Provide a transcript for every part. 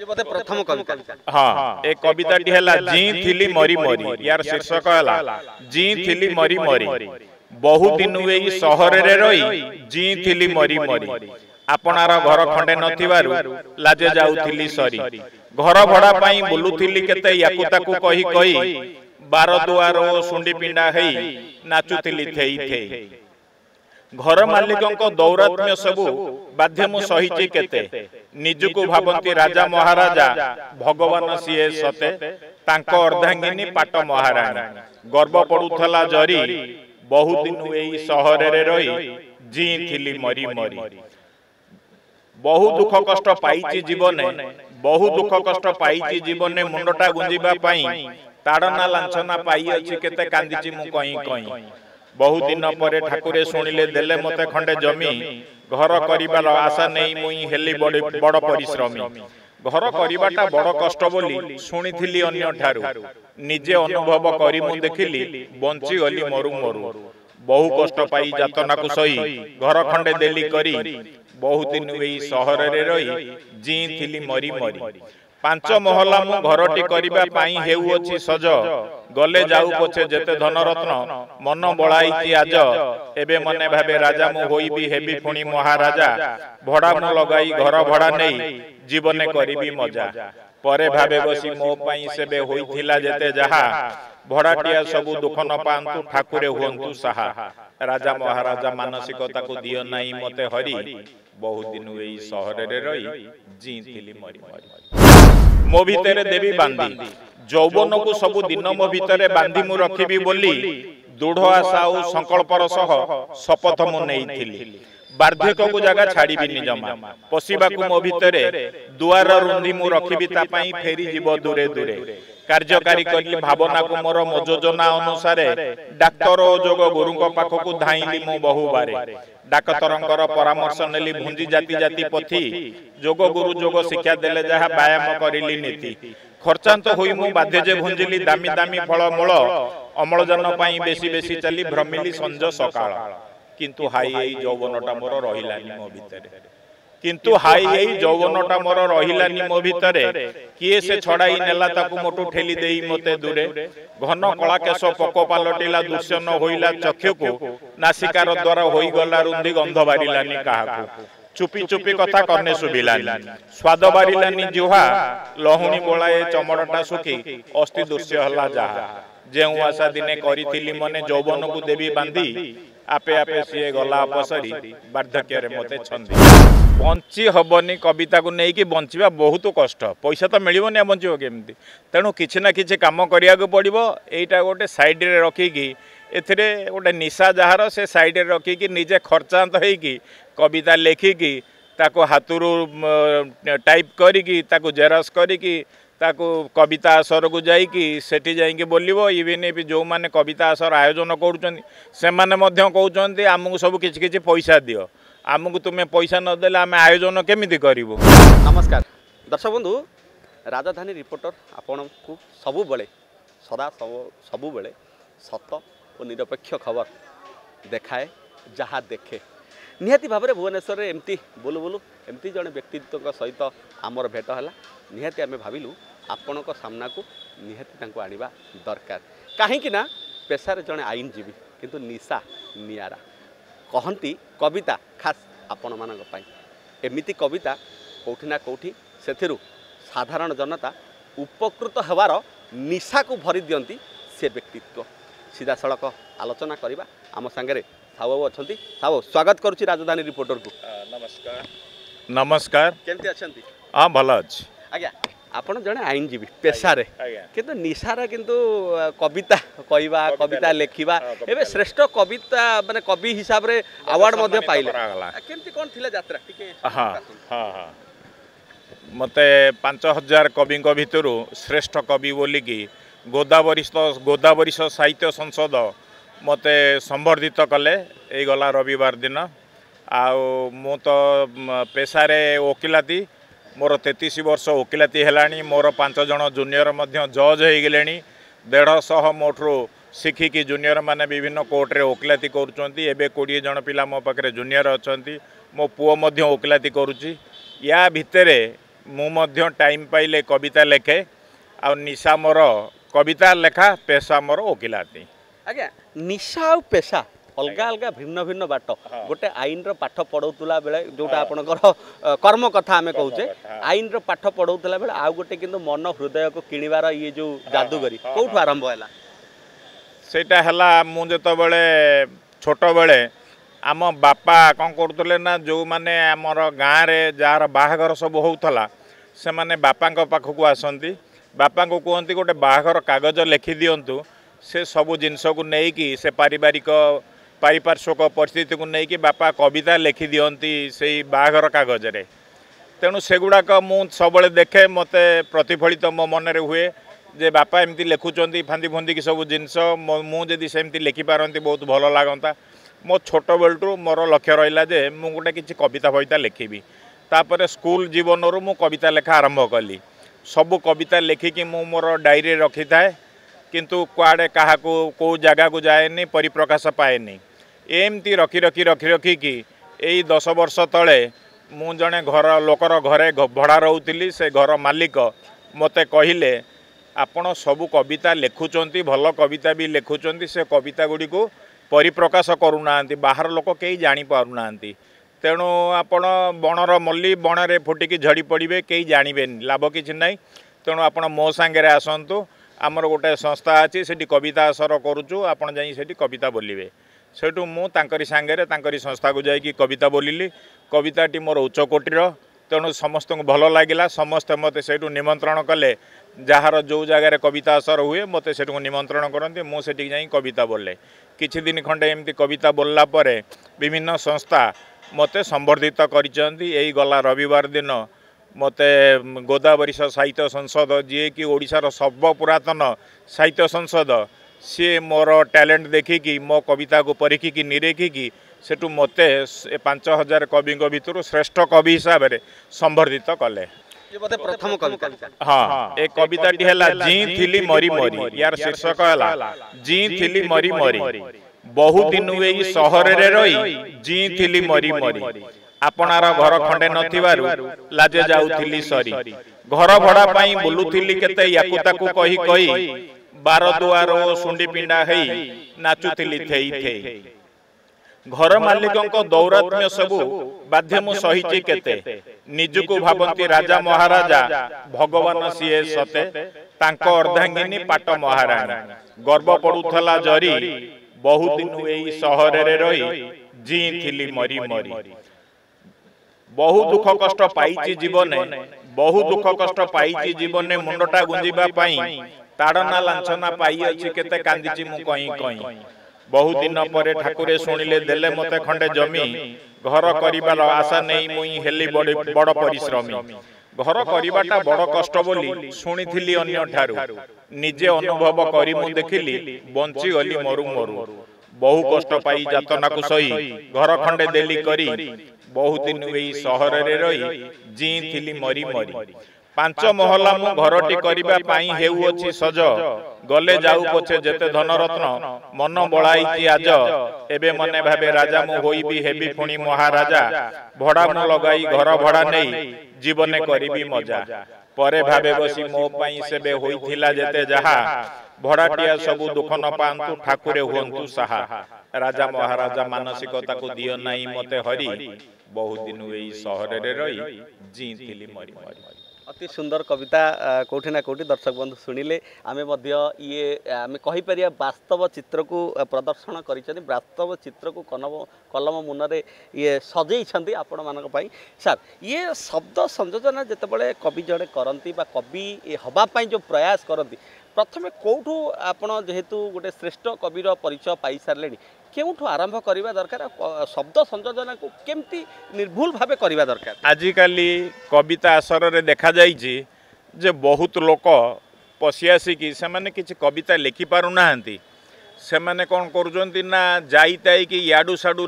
बोधे प्रथम कविता हाँ ए कविता टी हला जी थिली मरी मरी यार शीर्षक हला जी थिली मरी मरी बहु दिन एई शहर रे रही जी थिली मरी मरी आपनार घर खंडे नथिबारु लाजे जाउथिली सरी घर भड़ा पाई बुलुथिली केते याकु ताकु कही कही बार दुआर सुंडी पिंडा हेई नाचुथिली थेई थेई घर मालिकों दौरात्म्य सबू बाध्य मु सहिची केते निजुकु भावंती राजा महाराजा भगवान सीए सते तांको अर्धांगिनी पाट महाराणी गर्व पड़ुथला जरी बहु दिन एई शहर रे रही जी थिली मरी मरी बहु दुख कष्ट पाइची जीवने बहु दुख कष्ट पाइची जीवने मुंडटा गुंजिबा पई ताड़ना लांछना पाई अछि केते कांदिची मु कहीं कहीं बहु दिन पर ठाकुरे शुणिले देले मते खंडे जमी घर करिबार आशा नहीं मुई हेली बड़ परिश्रमी घर करिबाटा बड़ कष्ट बोली शुणिथिली अन्य ठारू निजे अनुभव करी मु देखिली बंची गली मरु मरु बहु कष्ट पाई जातना को सही घर खंडे देली करी बहु दिन एई शहर रे रही जी थिली मरी मरी पांच महला मु घरटी करिबा पाई हेउ अछि सज गले जाऊ पछे जेते धन रत्न मन बळाईती आज एबे मने भाबे राजा मु होइबी हेबी पुणी महाराजा भड़ा मु लगाई घर भड़ा नहीं जीवने करिबी मजा परे भाबे बसी मो पाई सेबे होइथिला जेते जहा भड़ाटिया सबु दुख न पांतु ठाकुरे हुंतु साहा राजा महाराजा मानसिकता को दियो नाही मते हरि बहु दिन एई शहर रे रही जी थिली मरी मरी मो भितरे देवी बांधी जौवन को सबु दिन मो भितरे बांधी मु रखिबी बोली दृढ़ आशा और संकल्पर सह शपथ मु नेइथिली बार्धक्य को जगह छाड़ीबी जमा पशिबा को मो भितरे दुआर रुंधी मु रखिबी ता पई फेरी जीव दूरे दूरे कार्यकारी करी भावना को मोर योजना अनुसार डाक्तर जोग गुरु पाख को धाइली मु बहु बारे डाक्तरंकर परामर्श नेली भुंजी जाति जाति पथी जोग गुरु जोग शिक्षा देले जहा व्यायाम करिली नीति खर्चांत होई मु बाध्य जे भुंजिली दामी दामी फल मूल अम्लजान पाई बेसी बेसी चली भ्रमिली संज सकाळ किंतु हाई एई यौवनटा मोर रहिलानी मो भितरे किंतु हाई एई यौवनटा मोर रहिलानी मो भितरे किए से छड़ाई नेला ताकू मोटू ठेली देई मते दूरे घन कला केश पको पालटिला दृश्य न होइला चक्षुको नासिकार द्वारा होई गला रुंधी गंध बारिलानी काहाकू चुपी चुपी कथा करने सुबिलानी स्वाद बारिलानी जुहा लहुणी बोलाए चमड़टा सुखी अस्थि दृश्य हला जहा जेउ आशा दिने करिथिली मने यौवन को देवी बांधी आपे आपे सीए गला अपसरी वार्धक्य रे मते छंदी बंची हबनी कविता को नहीं कि बंचवा बहुत कष्ट पैसा तो मिलबनी बंचो केमती तेणु किछि ना किछि काम करिया को पड़िबो एटा गोटे साइड रे रखिकी एथिरे गोटे निशा जहार से साइड रे रखिकी निजे खर्चांत होइकी कविता लेखिकी ताको हाथुरु टाइप करिकी ताको जेरक्स करिकी ताको कविता आसर को जाइकी सेठी जाइकी बोलिबो इवेन भी जो माने कविता आसर आयोजन करूछन से माने मध्य कहउछन्ती आमको सब किछि किछि पैसा दियो आमको तुम्हें पैसा न देले आमे आयोजन केमिति करिवो। नमस्कार दर्शक बंधु राजधानी रिपोर्टर आपण को सबु बेले सदा सबु बेले सत और निरपेक्ष खबर देखाए जहाँ देखे निहाती भाव में भुवनेश्वर में एमती बोलू बोलू एमती जड़े व्यक्तित्व सहित आमर भेट है निहाती आम भाविलु आपण सामना को निहाती आनिबा दरकार कहीं ना पेशार जड़े आईनजीवी किंतु निशा नियारा कहती कविता खास आपण मान एमती कविता कौटिना कौटी से साधारण जनता उपकृत होवार निशा को भरी दियंती से व्यक्तित्व सीधा सड़क आलोचना करवा आम सांगे साहू अच्छा साहू स्वागत करुच्ची राजधानी रिपोर्टर को। नमस्कार नमस्कार केमती अच्छी हाँ भल अच्छी आज्ञा आपण जड़े आईनजीवी पेशारे किंतु निशार किंतु कविता कहवा कविता लेखिबा एबे श्रेष्ठ कविता माने कवि हिसाब रे अवार्ड मध्ये पाइले केमती कोन थिले यात्रा टिके हां हां हां मते 5000 कवि भितर श्रेष्ठ कवि बोली की गोदावरी साहित्य संसद मते संबर्धित कले ए गला रविवार दिन आउ मु तो पेशारे वकिलाती मोर 33 वर्ष वकिलाती हेलानी मोर 5 जन जूनियर मध्य जज हो गले 150 मोठरू शिखिकी जूनियर माने विभिन्न कोर्ट रे वकिलाती करुँचे एवं 20 जन पिला मो पाखे जूनियर अच्छा मो पुओ मध्य वकिलाती करुच्ची या भितरे मु टाइम पाइले कविता लेखे आ निशा मोर कविता लेखा पेशा मोर वकिलाती। आज्ञा निशा आ पेशा अलग अलग भिन्न भिन्न बाट गोटे आईन पाठ पढ़ाऊला बेले जोटा आपणकर कर्म कथा आम कहे आईन पाठ पढ़ाऊला बेले आउ गोटे किंतु मन हृदय को किणवार ये जो जादूगरी कौटू आरंभ है सेटा हला मु जतो बेले छोट बेले आम बापा कौन करते ना जो माने आमर गाँव में जार बाहागर सब होता से माने बापा पाखक आसती बापा को कहती गोटे बाहागर कागज लिखि दिंतु से सबू जिनस को लेकिन से पारिपार्श्विक परिस्थिति को लेकिन बापा कविता लिखि दिंती से बाहागर कागज रे तेणु सेगुड़ाक मु सब देखे मत प्रतिफलित मो मन हुए जे बापा एमती लिखुंट फांदी फुंदी की सब जिनस मुझे सेमती लिखिपारती बहुत भल लगता मो छोट बेलू मोर लक्ष्य रहा जे मु गोटे किसी कविता फविता लिखी तापर स्कूल जीवन रू मु कविता लेखा आरंभ कली सबू कविता लिखिकी मु मोर डायरी रखी थाए किंतु कुआड़े क्या को जगह को जाएनी परिप्रकाश पाएनी एमती रखी रखी रखी रखिकी यही 10 वर्ष तले मु जड़े घर लोकर घरे भड़ा रोली से घर मालिक मते कहले आपण सबू कविता लिखुंट भल कविता भी लिखुंट से कविता गुड़ी को परिप्रकाश करूना बाहर लोक कई जापारूना तेणु आपण बणर मल्ली बणरे फुटिकी झड़ी पड़े कई जानवे लाभ किसी ना तेणु आपण मो सांगे आसतु आमर गोटे संस्था अच्छी से कविता असर करुचु आपड़ जा कविता बोलिए सेठू मुझे सांगे संस्था को जाकि कविता बोलिली कविताटी मोर उच्चकोटीर तेणु समस्त को भल लगे समस्ते मत से निमंत्रण कले जार जो जगार कविता असर हुए मत से निमंत्रण करती मुझे जा कविता बोले किछि दिन खंडे एमती कविता बोलला परे विभिन्न संस्था मते संबर्धित करी गला रविवार दिन मते गोदावरी साहित्य संसद जी कि ओडिशार सर्व पुरातन साहित्य संसद सी मोर टैलेंट देखिकी मो कविता को परीक्षिकी निरेखिकी सेठू मते 5000 कवि भितर श्रेष्ठ कवि हिसाब से संबर्धित कले प्रथम कविता हाँ एक कविता जी थिली मरी मरी यार शीर्षक है जी थिली मरी मरी बहुत दिन हुए सहर रे रही जी थिली मरी मरी आपणार घर खंडे नथिबारु लाजे जाउथिली सरी घर भड़ा पाई बुलुथिली केते याकु ताकु कही कही बार दुआर सुंडी पिंडा हेई नाचुथिली थेई थेई घर मालिकंक दौरात्म्य सबु बाध्य मु सहिची केते निजुकु भाबंती राजा महाराजा भगवान सीए सते तांक अर्धांगिनी पाट महाराणी गर्व पड़ुथला जरी बहुत दिन एई सहर रे रही जी थिली मरी मरी बहु दुख कष्ट पाइची जीवने बहु दुख कष्ट पाइची जीवने मुंडटा गुंजिबा पाई ताड़ना लांछना पाई अछि केते कांदिची मु कहीं कहीं बहु दिन पर ठाकुरे शुणिले देले मते खंडे जमी घर करिबार आशा नहीं मुई हेली बड़ परिश्रमी घर करिबाटा बड़ कष्ट बोली शुणिथिली अन्य ठारू निजे अनुभव करी मु देखिली बंची गली मरु मरु बहु कष्ट पाई जातना को सही घर खंडे देली करी बहुत दिन एई सहर रे रही जी थिली मरी मरी 5 महला मु घरटी करिबा पाई हेउ अछि सज गले जाऊ पछे जेते धन रत्न मन बळाई आज एबे मने भाबे राजा मु होई भी हेबी पुणी महाराजा भड़ा मु लगाई घर भड़ा नहीं जीवने करिबी मजा परे भाबे बसी मो पाई सेबे होइथिला जेते जहा भड़ाटिया सबु दुख न पांतु ठाकुरे हुंतु साहा राजा महाराजा मानसिकता को दियो नाही मते हरि बहुत दिन एई सहर रे रही जी थिली मरी मरी अति सुंदर कविता कोठी ना कोठी दर्शक बंधु शुणिले आमे मध्य ये आमे कहि परिया वास्तव चित्र को प्रदर्शन करिसथि वास्तव चित्र को कलम मुनरे ये सजई छथि आपण मानक पई सर ये शब्द संयोजन जते बळे कवि जड़े करंती बा कवि हबा पई जो प्रयास करंती प्रथमे कोठू आपण जेहेतु गोटे श्रेष्ठ कविर परिचय पाई सारले केउठू आरंभ करिबा दरकार शब्द संयोजन को केमती निर्भुल भाबे करिबा दरकार आजिकाली कविता असर रे देखा जाइछि जे बहुत लोक पशि आसिकी से माने किछि कविता लिखि पारु नाहंती से माने कोन करूजंती ना जाईताई कि याडू साडू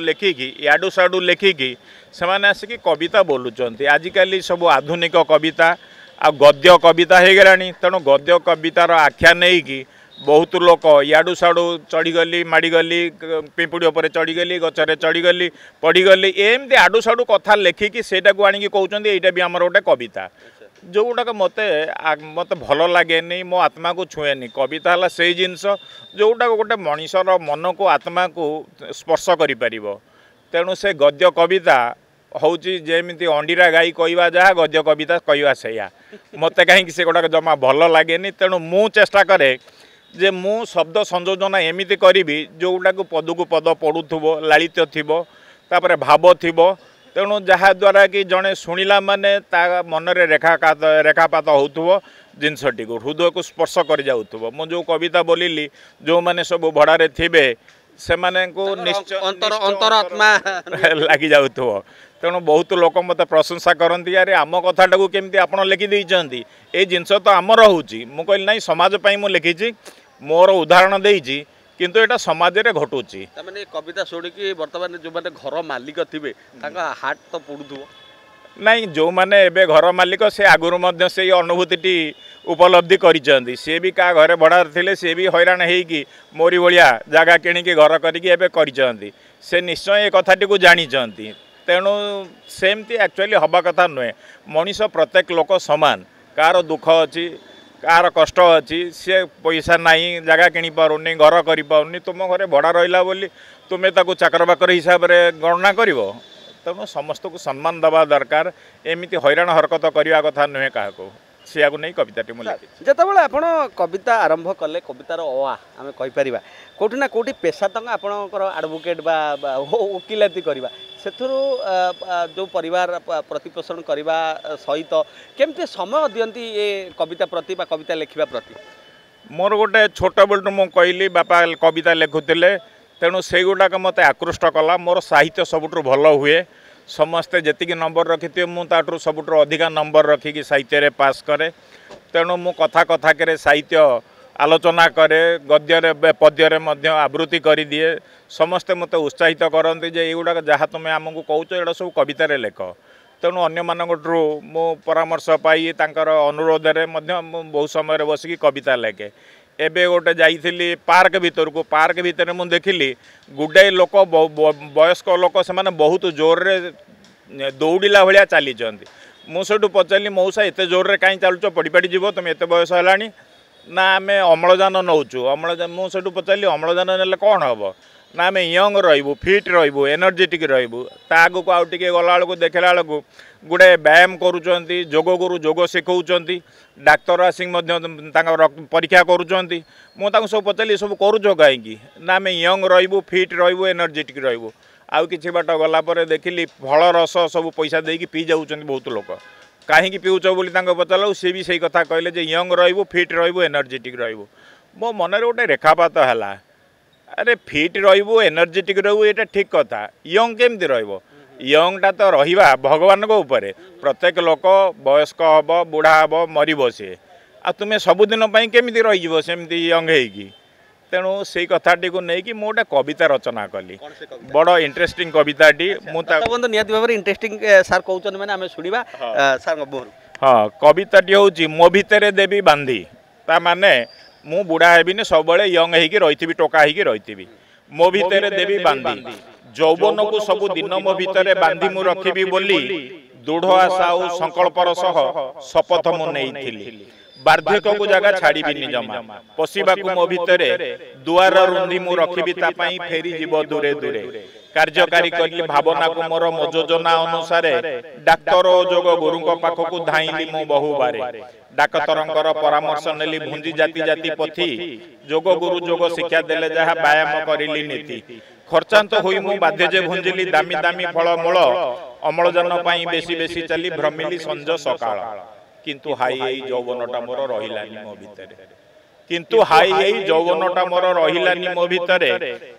लेखिकी से माने आसिकी कविता बोलुचंती आजिकाली सब आधुनिक कविता आ गद्य कविता हो गलानी तेणु गद्य कवितार आख्या नहीं कि बहुत लोक याडू साडू चढ़ीगली माड़गली पिंपुड़ी उपर चढ़ीगली गचरे चढ़ीगली पढ़ीगली एमती आडू साडू कथा लेखिकी सेटा को आनिकी कहउचंदी एटा भी हमर गोटे कविता जोगुड़ाक मत मत भल लगे मो आत्मा को छुएनी कविता है से जिनस जोटा गोटे मनीषर मन को आत्मा को स्पर्श कर तेणु से गद्य कविता हूँ जमी अंडीरा गाई कहवा जहाँ गद्य कविता कहवा से मत कहीं से गुड़ाक जमा भल लगे तेणु मु चेष्टा करे जे मु शब्द संयोजन एमती करी जोटाक पद को पद पढ़ुव लालित्य थी तापर भाव थी तेणु जहाद्वारा कि जड़े शुणिला माने ता मनरे रेखापात होथुव जिनसटी को हृदय को स्पर्श कर जाउथुव मु जो कविता बोलिली जो माने सब भड़ारे थिबे से माने को निश्चय अंतरात्मा लगी जाउथुव तेणु बहुत लोक मत प्रशंसा करती अरे आम कथाटा को केमती आपण लिखि देइचंती ए जिनस तो आमर होउची मु कहली नाही समाज पई मु लिखिची मोर उदाहरण देइची किंतु एटा समाज रे घटुची तमाने कविता शुणिकी वर्तमान जो माने घर मालिक थिबे ताका हार्ट तो पडुथुव नहीं जो माने एबे घर मालिक से आगुरु मध्य से अनुभूति उपलब्धि करिसेंती से भी का घरे भड़ा थिले से भी हैरान हेकी मोरी भलिया जागा किणिकी घर करिकी एबे करिसेंती से निश्चय ए कथाटी को जानिचंती तेणु सेमती एक्चुअली हवा कथा नुहे मनीष प्रत्येक लोक समान कार दुख अच्छी कार कष्ट अच्छी सी पैसा नहीं जगह किणी पारुनी घर कर पारुनी तुम घरे भड़ा रहा बोली तुम्हें ताको चाकर बाकर हिसाब से गणना कर तेणु समस्त को सम्मान दबा दरकार एमती हैरान हरकत करने कथा नुहे क्या सिया को नहीं कविताटी मुझे जितेबाला आपण कविता आरंभ कले कवितार आम कहीपर कौटी ना कौटी पेशा तक आपणकर आडभोकेट वकिलाती करवा से जो परिवार प्रतिपोषण करने सहित केमती समय दियंती ये कविता प्रति कविता लेखिबा प्रति मोर गोटे छोट बेलू मु कहली बापा कविता लिखुले तेणु से गुड़ाक मत आकृष्ट कला मोर साहित्य सबुठ भल हुए समस्ते जी नंबर रखी मुझे सबुठ अधिका नंबर रखिकी साहित्य रे पास करे तेणु मु कथा कथा के साहित्य आलोचना करे गद्य पद्य आवृत्ति कर दिए समस्ते मत उत्साहित करते जे युवा जहाँ तुम आमको कौच एटा सब कवितार लेख तेणु अन्य मानू मु परामर्श पाई तांकर अनुरोध में बहुत समय बसिकी कविता लेखे एबे गोटे जाइली पार्क भीतर को पार्क भीतर मुझे देखिली गुडाए लोक वयस्क लोक से बहुत जोर रे दौड़ला भाया चली मुझे पचारि मौसा एत जोर रे कहीं चलुच पड़ी जीव तुम एत बयस है ना आम अम्लजान नौचु अम्लजान मुझे पचारि अम्लजान ने कौन हम ना आम यंग रही फिट रही एनर्जेटिक रही आग टे गला बेलू देखला बेलू गुड़े व्यायाम करुँच जोग गुरु जोग शिखौंट डाक्तर आसिक परीक्षा करुँच मुझे सब पचारि सब करुच कहीं ना आम यंग रही फिट रही एनर्जेटिक रही आउ कि बाट गलापर देखिली फल रस सब पैसा देकी पी जाऊँ बहुत लोग कहीं पीऊच बोली पचारू सी भी सही कथा कहले यंग रही फिट रही एनर्जेटिक रही मो मन गोटे रेखापात है अरे फिट रही एनर्जेटिक रही ये ठीक कथा यंग केमती यंगटा तो रहा भगवान को ऊपर प्रत्येक लोक वयस्क हम बुढ़ा हम मरब सी आ तुम्हें सबुदिन केमी रही यंग होगी तेणु से कथाटी को लेकिन मुझे कविता रचना कली बड़ इंटरेस्टिंग कविताटी बंधु निहाती भाव इंटरेस्टिंग सार कहते मैंने आम शुणा सार हाँ कविताटी हूँ मो भितर देवी बांधी ता माने मु बुढ़ा हेबिनी सब यंग होगी रही टोका होगी रही मो भितर देवी बांधी जौवन को सब दिन मो भितर बांधी मु रखी बोली दृढ़ आशा और संकल्पर सह शपथ मु नहीं बार्धक्य को जगह छाड़बी जमा पशिबा मो भितर दुआर रुंधी मु रखी फेरी जीव दूरे दूरे कार्यकारी करी भावना को मोर मो योजना अनुसार डाक्तर जोग गुरु पाखक धाइली मु बहु बारे डाक्तर परामर्श नेली भुंजी जाति जाति पथी जोग गुरु जोग शिक्षा देले जहाँ व्यायाम करिली नीति खर्चांत हुई मु बाध्य जे भुंजिली दामी दामी फल मूल अम्लजान पाई बेसी बेसी चली भ्रमिली संज सकाळ किंतु हाई यौवनटा मोर रहिलानी मो भितर किंतु हाई यौवनटा मोर रहिलानी मो भितर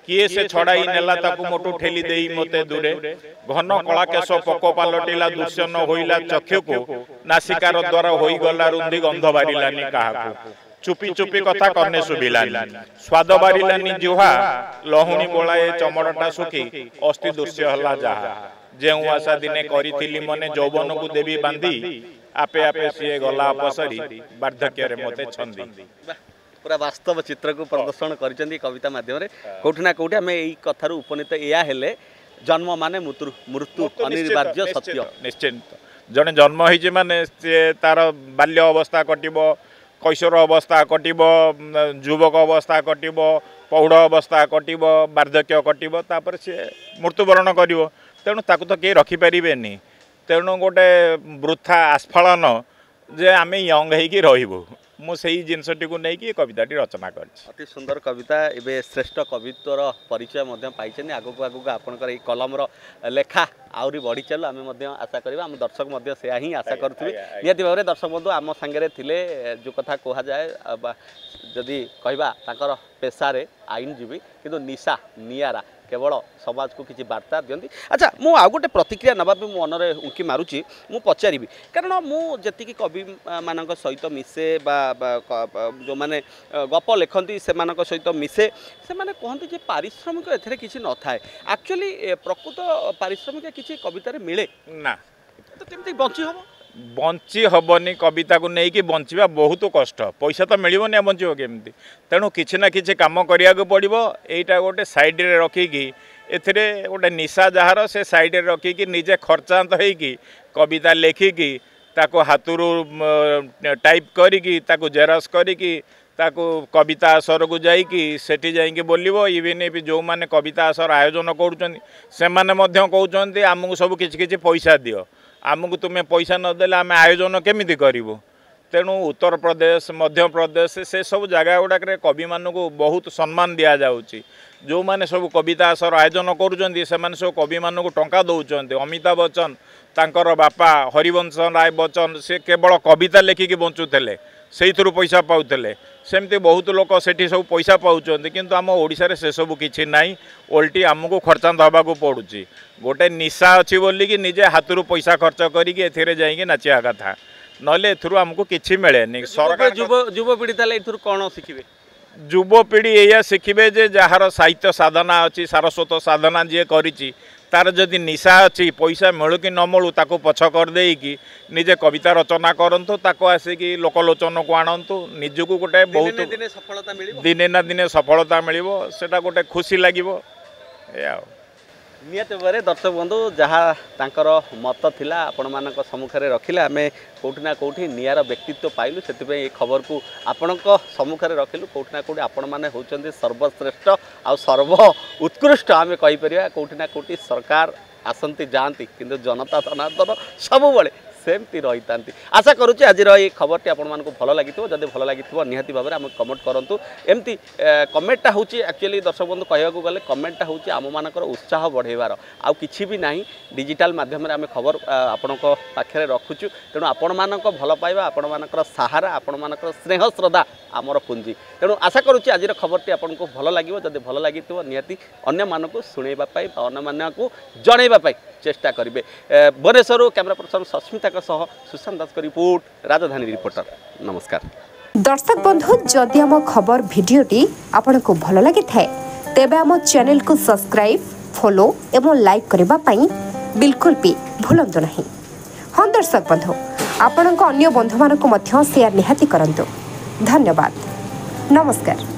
किए से छड़ाई नेला ताकू मोटू ठेली देई मते दूरे घन कला केश पको पालटिला दृश्य न होइला चक्षु को नासिकार द्वारा होई गला रुंधी गंध बारिलानी काहाकू चुपी चुपी कथा करने सुबिलानी स्वाद बारिलानी जिह्वा लहुणी बोलाए चमड़टा सुखी अस्थि दृश्य हला जहा जेउ आशा दिने करिथिली मने यौवन को देवी बांधी आपे आपे सी गला अपसरी वार्धक्य रे मते छंदी पूरा वास्तव चित्र को प्रदर्शन कर कविता माध्यम कौटी ना कौटी आम यही कथार उपनीत या हेले जन्म माने मृत्यु अनिवार्य सत्य निश्चिंत जड़े जन्म होइछे माने से तार बाल्य अवस्था कटिब कैशोर अवस्था कटिब युवक अवस्था कटिब पौढ़ अवस्था कटिब वार्धक्य कटिब तापर से मृत्युवरण करिवो तेणु ताकू तो के रखिपारे तेणु गोटे वृथा आस्फालन जे आम यंग होगी रही मुझे जिनसटी को नहीं कविताटी रचना कर अति सुंदर कविता एवं श्रेष्ठ कवित्वर परिचय पाई आगक आगक आपंकर ये कलम लेखा आहरी बढ़ी चलू आम आशा करा आम दर्शक से ही आशा करुवे निहती भाव में दर्शक बंधु आम सांगे थे जो कथा कहुए जदि कहवा पेशारे आईनजीवी किंतु निशा नियारा केवल समाज को किसी वार्ता दिखती। अच्छा मु आउ गोटे प्रतिक्रिया नवा भी मो मनरे उंकी मारुची मु पचारि कारण मुझे कवि मान सहित मिसे जो मैंने गप लिखती से सहित मिसे से मैंने कहते जे पारिश्रमिक एथरे किसी न थाए एक्चुअली प्रकृत पारिश्रमिक किसी कवितार मिले ना तो केमती बंची हम बंची हेनी कविता को लेकिन बंचा बहुत कष्ट पैसा तो मिलनी बंचो केमती तेणु किसी ना कि कम करा पड़ो यहीटा गोटे सैड्रे रखिकी एथिरे गोटे निशा जार से सैड्रे रखिकी निजे खर्चांत होगी कविता लेखिकी ताको हाथरू टाइप करिकी ताको जेरक्स करिकी ताको कविता आसर को जाइकी सेठी जाइकी बोलिबो इवेन भी जो माने कविता आसर आयोजन करुछन से माने मध्य कहउछन्ती आमको सब किछि पैसा दियो आमको तुम्हें पैसा नदेले आम आयोजन केमिति करिवो तेणु उत्तर प्रदेश मध्य प्रदेश से सब जगह गुड़ाक कवि मान को बहुत सम्मान दि जाऊँगी जो मैंने सब कविता आसर आयोजन करुँच सब कवि मान को टंका दौरान अमिताभ बच्चन तांकर बापा हरिवंश राय बच्चन से केवल कविता लेखिकी बंचुले से पैसा पाते सेमती बहुत लोक से सब पैसा पाँच किंतु आम ओडिशा रे से सब किछि नाई ओल्टी आमको खर्चांत हवाक पड़ुची गोटे निशा अच्छी बोलिकी निजे हाथरू पैसा खर्च करिकी एथिरे जाइकी नाचिया कथा नले एथुरु हमको किछि मिलेनी सरकार युवपीढ़ी ताले एथुरु कोन शिखिबे युवपीढ़ी एया शिखिबे जे जहार साहित्य साधना अच्छी सारस्वत साधना जी करिछि तार जदि निशा अच्छी पैसा मिलू कि न मिलू ताको पछ कर देकी निजे कविता रचना करंतु ताको आसिकी लोकलोचन को आणंतु निजको गोटे बहुत दिने ना दिने सफलता मिलिबो सेटा गोटे खुशी लागिबो एया निहत भाव दर्शक बंधु जहाँ तांकर मत थिला आपण मानक सम्मुखें रखिले आम कौटिना कौटि नियार व्यक्तित्व पाइलु से खबर को आपण सम्मुखें रखिलु कौटिना कौटि आपण मैंने होउछन्ति सर्वश्रेष्ठ आ सर्व उत्कृष्ट आम कहीपर कौटिना कौटि सरकार आसती जाती किंतु जनता धनाधन सब सेमती रही था आशा करुच्चे आज ये खबर आपण मानक भल लगी जब भल लगी निहाती भाव में आम कमेंट करूँ एमती कमेंटा हूँ एक्चुअली दर्शक बंधु कहवाक गले कमेंटा हूँ आम मानकर उत्साह बढ़ेबार आउ किछि भी नहीं डिजिटल माध्यम आम खबर आपण पाखे रखुचु तेणु आपण मानक भल पाइबा आपण मानकर सहारा आपण मानकर स्नेह श्रद्धा आमर पुंजी तेणु आशा करुच्चे आज खबरटी आपण को भल लगे जब भल लगी निहाती अन्य मानक शुणेबाई अन्य मानक जनइबाई चेष्टा करेंगे भुवनेश्वर कैमरा पर्सन सस्मिता सह सुशांत दास रिपोर्ट राजधानी रिपोर्टर नमस्कार दर्शक बंधु जदि आम खबर भिडियोटी आपन को भल लगी थाए तेबे आम चैनल को सब्सक्राइब फॉलो एवं लाइक करबा पई बिल्कुल भी भूलंतु नहीं। हाँ दर्शक बंधु आपण अन्य बंधु मानक मध्य शेयर निहाती करंतु। धन्यवाद नमस्कार।